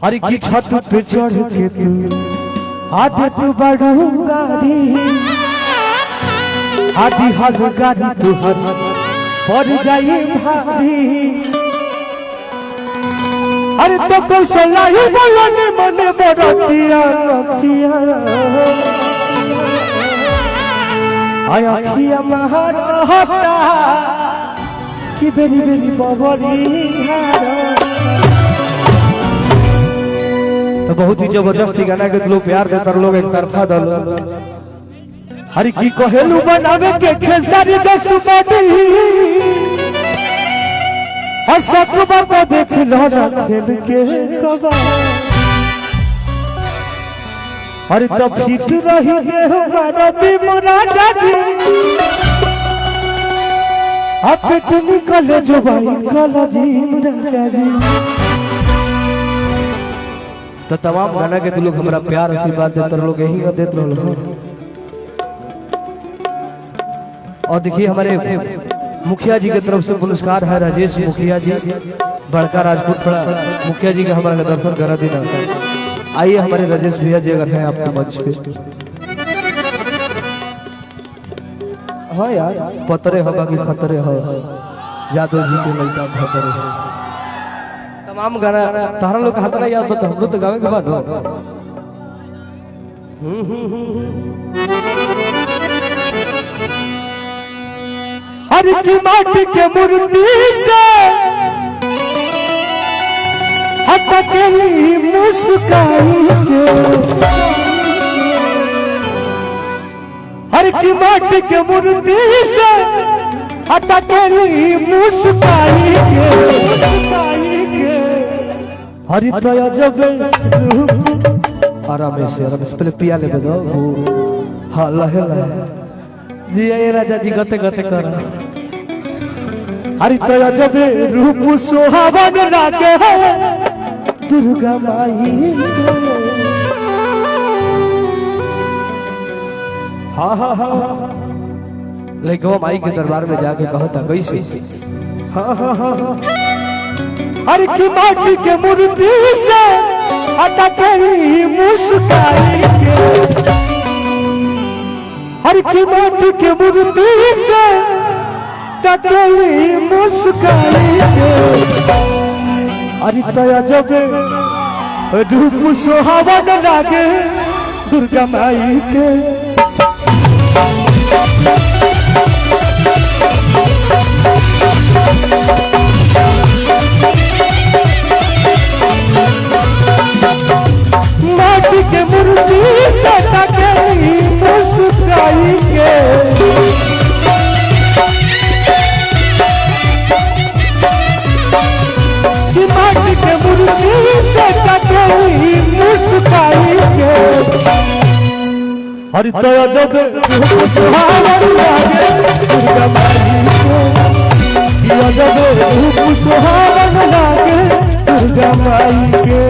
हर की छत पे चढ़ के तू आधे तू बड़ूंगारी आधी हल गाड़ी तू हर पड़ जाई भारी। अरे तो कौशला ही बोलने मने बरतिया रतिया आया खिया महार होता कि बेरी बेरी बबरी तो बहुत ही जबरदस्ती गाना के लोग प्यार देता लोग एक तरफा दल। हर की कहेलू बनावे के खेसारी जसुमती और सकबा को देख लो ना खेल के कबा। अरे तो फिट रही है हमारा बीमरा जाजी अब पेट निकले जो भाई कला जी राजा जी। तो तमाम गाना के लोग हमारा प्यार आशीर्वाद देते लोग यही देते रहो। और देखिए हमारे मुखिया जी की तरफ से पुरस्कार है राजेश मुखिया जी बड़का राजपूत थोड़ा मुखिया जी का हमारा दर्शन करा देना। आइए हमारे राजेश भैया जी अगर हैं आपके मंच पे। हाँ यार पतरे हो बाकी खतरे हो जादव जी के लड़का खतरे हो। तमाम गाना तारा लोग हाथ ना याद बता हम लोग तो गावे के बाद हो। हर की माटी के मूर्ति से हटकेली मुस्काई के हर की माटी के मूर्ति से हटकेली मुस्काई के हरि तया जब आराम से पहले पिया ले दो। हाँ लहे लहे जी ये राजा जी गते गते कर। हरि तया जब रूप सुहावन लागे दुर्गा माई। हाँ हाँ हाँ लेकिन वो माई के दरबार में जाके कहता कैसे। हाँ हाँ हाँ हर की माटी के मूर्ति से हटकेली मुस्काई के हर की माटी के मूर्ति से हटकेली मुस्काई के। अरे तया जब रूप सुहावन लागे दुर्गा माई के। माटी के मूर्ति से हटकेली मुस्काई के माटी के मूर्ति से हटकेली मुस्काई के। हरि तया जब सुहावन लागे दुर्गा माई के जब रूप सुहावन लागे दुर्गा माई के।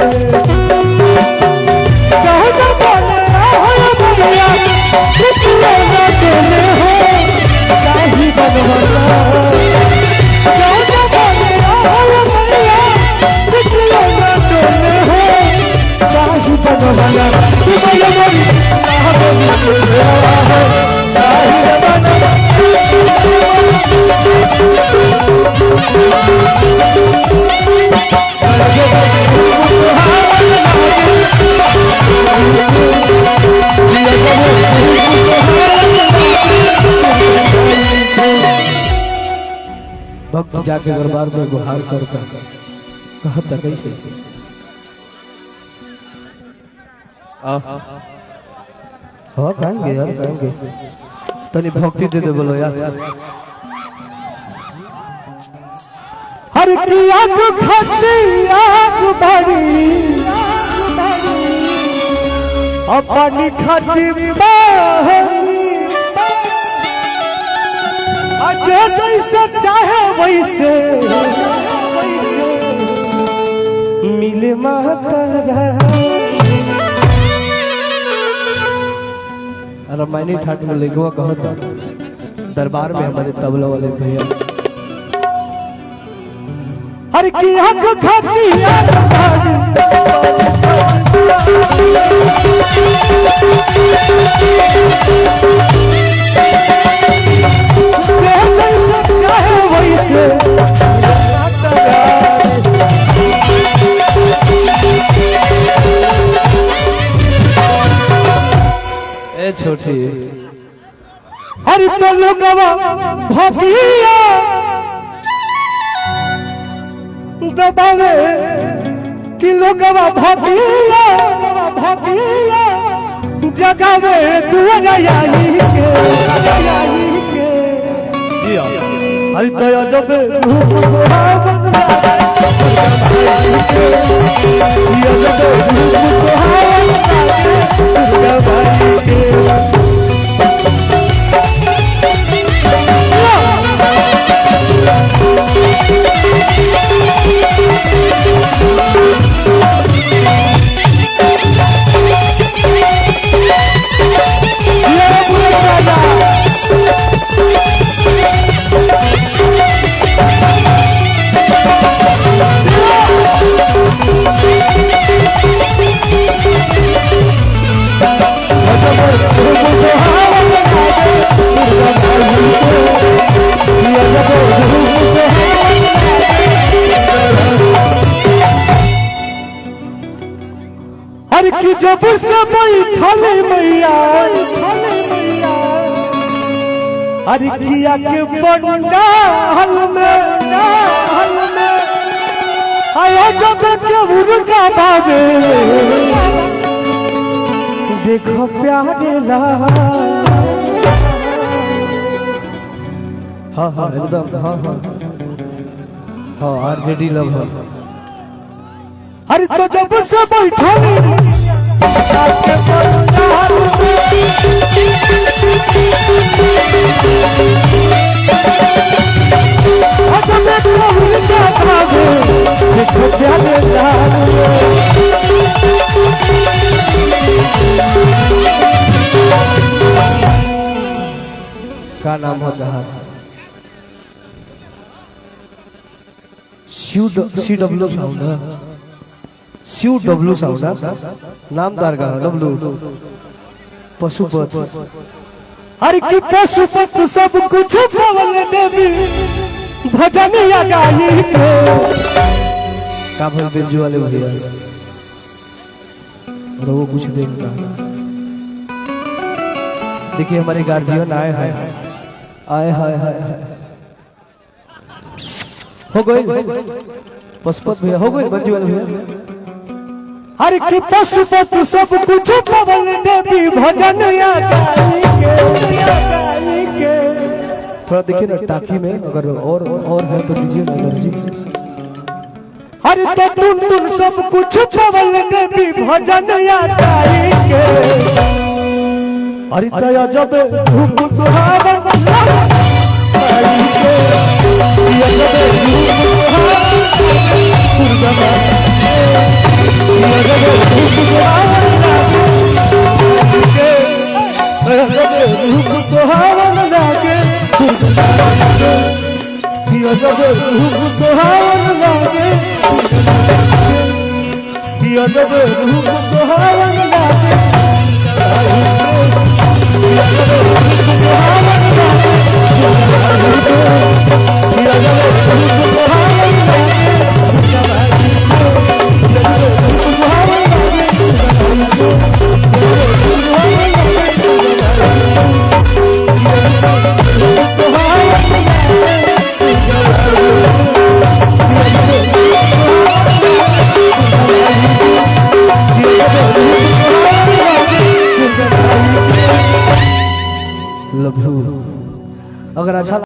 भक्त जाके दरबार में गुहार कर कहता कैसे। हाँ कहेंगे यार कहेंगे तनी भक्ति दे दे बोलो यार। हर की आग खती आग बड़ी अपनी खती जो जैसे चाहे वैसे मिले माता। रामायणी ठाट में लिखवा कहता दरबार में हमारे तबला वाले भैया हर की आंख खाती छोटी हर तो लोगवा भगिया दबावे कि लोगवा भगिया जगावे दुआरा याही के हर तो जब हर की जब से बैठल मैया हर किया के पंडाल में आया जब के उर्जा बाबे देखो प्यारे ला हाँ हाँ एकदम हाँ आरजेडी लव है अरे तो जब से बैठा क्या नाम होता है CW साउंड CW साउंड नाम तार का डब्लू पशुपत हर की पशुपत सब कुछ बोल देवी भजन या गाई के का भाई बिंजू वाले भैया और वो कुछ देखता देखिए हमारे गार्जियन आए हाय हो गए पशुपत भैया हो गए बिंजू वाले भैया हर की पशुपत सब कुछ बोल देवी भजन या गाई के थोड़ा देखिए ना टाकी में अगर और है तो दीजिए ना जी हर तो टुन सब कुछ बोल देवी भजन या गाई के हर तया जब धूप सुहावन गाई के या जब धूप सुहावन लागे दिया जब धूप सुहावन लागे दिया जब धूप सुहावन लागे दिया जब धूप सुहावन लागे दिया जब धूप सुहावन लागे लव यू अगर अच्छा